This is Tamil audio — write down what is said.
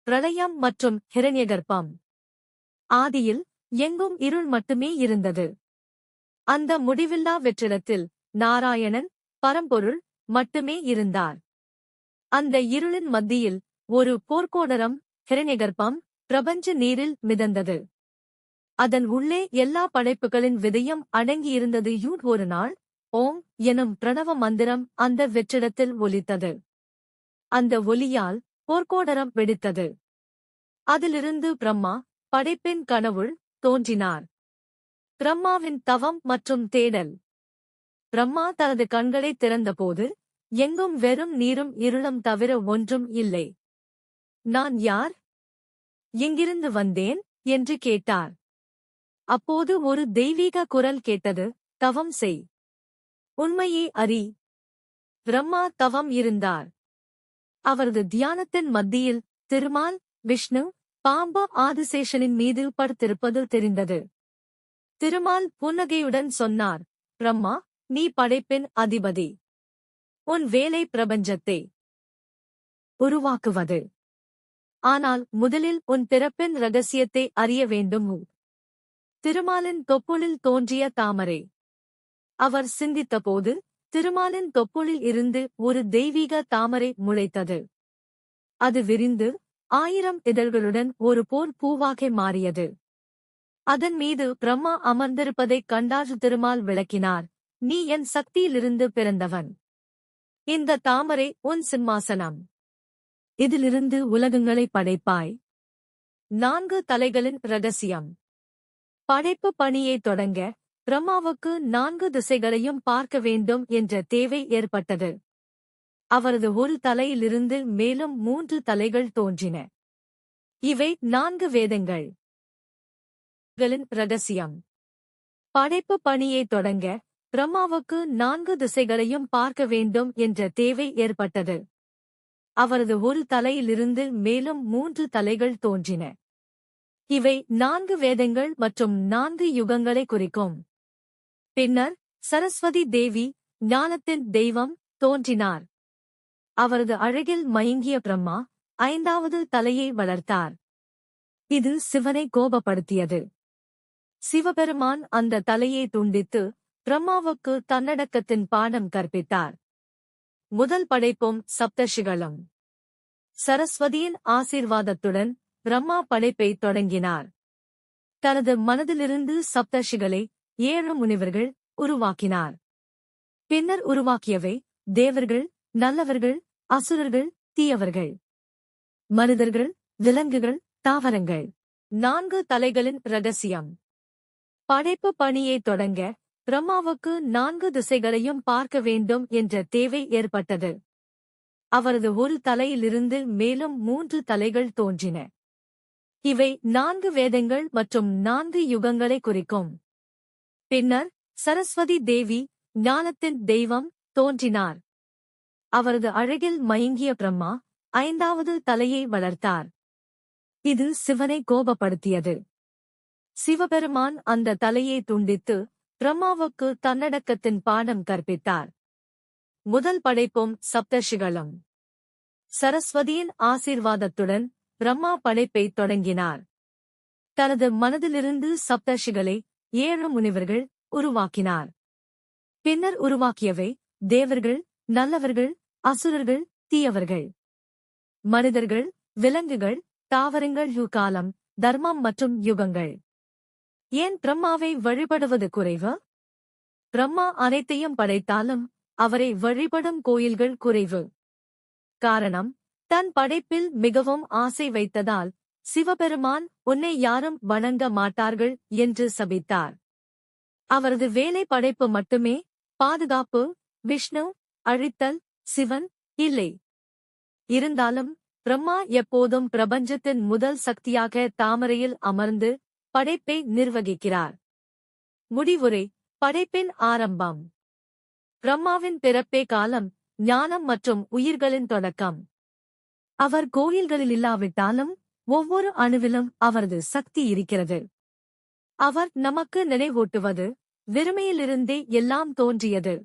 பிரளயம் மற்றும் ஹிரண்யகர்ப்பம். ஆதியில் எங்கும் இருள் மட்டுமே இருந்தது. அந்த முடிவில்லா வெற்றிடத்தில் நாராயணன், பரம்பொருள், மட்டுமே இருந்தார். அந்த இருளின் மத்தியில் ஒரு போர்க்கோடரம், ஹிரண்யகர்ப்பம், பிரபஞ்ச நீரில் மிதந்தது. அதன் உள்ளே எல்லா படைப்புகளின் விதையும் அடங்கியிருந்தது. ஒரு நாள் ஓம் எனும் பிரணவ மந்திரம் அந்த வெற்றிடத்தில் ஒலித்தது. அந்த ஒலியால் போர்க்கோடரம் வெடித்தது. அதிலிருந்து பிரம்மா, படைப்பின் கனவுள், தோன்றினார். பிரம்மாவின் தவம் மற்றும் தேடல். பிரம்மா தனது கண்களை திறந்தபோது எங்கும் வெறும் நீரும் இருளும் தவிர ஒன்றும் இல்லை. நான் யார்? எங்கிருந்து வந்தேன் என்று கேட்டார். அப்போது ஒரு தெய்வீக குரல் கேட்டது, தவம் செய். உண்மையை அறி. பிரம்மா தவம் இருந்தார். அவரது தியானத்தின் மத்தியில் திருமால், விஷ்ணு, பாம்பு ஆதிசேஷனின் மீது படுத்திருப்பது தெரிந்தது. திருமால் புன்னகையுடன் சொன்னார், பிரம்மா, நீ படைப்பின் அதிபதி. உன் வேலை பிரபஞ்சத்தை உருவாக்குவது. ஆனால் முதலில் உன் பிறப்பின் ரகசியத்தை அறிய வேண்டும். திருமாலின் தொப்புளில் தோன்றிய தாமரை. அவர் சிந்தித்தபோது திருமாலின் தொப்புளில் இருந்து ஒரு தெய்வீக தாமரை முளைத்தது. அது விரிந்து 1000 இதழ்களுடன் ஒரு போர் பூவாக மாறியது. அதன் மீது பிரம்மா அமர்ந்திருப்பதைக் கண்டார். திருமால் விளக்கினார், நீ என் சக்தியிலிருந்து பிறந்தவன். இந்த தாமரை உன் சிம்மாசனம். இதிலிருந்து உலகங்களை படைப்பாய். 4 தலைகளின் இரகசியம். படைப்பு பணியை தொடங்க பிரம்மாவுக்கு 4 திசைகளையும் பார்க்க வேண்டும் என்ற தேவை ஏற்பட்டது. அவரது ஒரு தலையிலிருந்து மேலும் 3 தலைகள் தோன்றின. இவை 4 வேதங்கள். இரகசியம். படைப்பு பணியை தொடங்க பிரம்மாவுக்கு 4 திசைகளையும் பார்க்க வேண்டும் என்ற தேவை ஏற்பட்டது. அவரது ஒரு தலையிலிருந்து மேலும் 3 தலைகள் தோன்றின. இவை 4 வேதங்கள் மற்றும் 4 யுகங்களை குறிக்கும். பின்னர் சரஸ்வதி தேவி, ஞானத்தின் தெய்வம், தோன்றினார். அவரது அழகில் மயங்கிய பிரம்மா 5வது தலையை வளர்த்தார். இது சிவனை கோபப்படுத்தியது. சிவபெருமான் அந்த தலையை துண்டித்து பிரம்மாவுக்கு தன்னடக்கத்தின் பாடம் கற்பித்தார். முதல் படைப்பும் சப்தர்ஷிகளும். சரஸ்வதியின் ஆசீர்வாதத்துடன் பிரம்மா படைப்பை தொடங்கினார். தனது மனதிலிருந்து சப்தர்ஷிகளை 7 முனிவர்கள் உருவாக்கினார். பின்னர் உருவாக்கியவை தேவர்கள், நல்லவர்கள், அசுரர்கள், தீயவர்கள், மனிதர்கள், விலங்குகள், தாவரங்கள். 4 தலைகளின் இரகசியம். படைப்பு பணியை தொடங்க பிரம்மாவுக்கு 4 திசைகளையும் பார்க்க வேண்டும் என்ற தேவை ஏற்பட்டது. அவரது ஒரு தலையிலிருந்து மேலும் 3 தலைகள் தோன்றின. இவை 4 வேதங்கள் மற்றும் 4 யுகங்களை குறிக்கும். பின்னர் சரஸ்வதி தேவி, ஞானத்தின் தெய்வம், தோன்றினார். அவரது அழகில் மயங்கிய பிரம்மா 5வது தலையை வளர்த்தார். இது சிவனை கோபப்படுத்தியது. சிவபெருமான் அந்த தலையை துண்டித்து பிரம்மாவுக்கு தன்னடக்கத்தின் பாடம் கற்பித்தார். முதல் படைப்பும் சப்தர்ஷிகளும். சரஸ்வதியின் ஆசீர்வாதத்துடன் பிரம்மா படைப்பை தொடங்கினார். தனது மனதிலிருந்து சப்தர்ஷிகளை 7 முனிவர்கள் உருவாக்கினார். பின்னர் உருவாக்கியவை தேவர்கள், நல்லவர்கள், அசுரர்கள், தீயவர்கள், மனிதர்கள், விலங்குகள், தாவரங்கள். காலம், தர்மம் மற்றும் யுகங்கள். ஏன் பிரம்மாவை வழிபடுவது குறைவு? பிரம்மா அனைத்தையும் படைத்தாலும் அவரை வழிபடும் கோயில்கள் குறைவு. காரணம், தன் படைப்பில் மிகவும் ஆசை வைத்ததால் சிவபெருமான் உன்னை யாரும் வணங்க மாட்டார்கள் என்று சபித்தார். அவரது வேலை படைப்பு மட்டுமே. பாதுகாப்பு, விஷ்ணு, அழித்தல், சிவன் இல்லை. இருந்தாலும் பிரம்மா எப்போதும் பிரபஞ்சத்தின் முதல் சக்தியாக தாமரையில் அமர்ந்து படைப்பை நிர்வகிக்கிறார். முடிவுரை. படைப்பின் ஆரம்பம். பிரம்மாவின் பிறப்பே காலம், ஞானம் மற்றும் உயிர்களின் தொடக்கம். அவர் கோயில்களில் இல்லாவிட்டாலும் ஒவ்வொரு அணுவிலும் அவரது சக்தி இருக்கிறது. அவர் நமக்கு நினைவூட்டுவது, வெறுமையிலிருந்தே எல்லாம் தோன்றியது.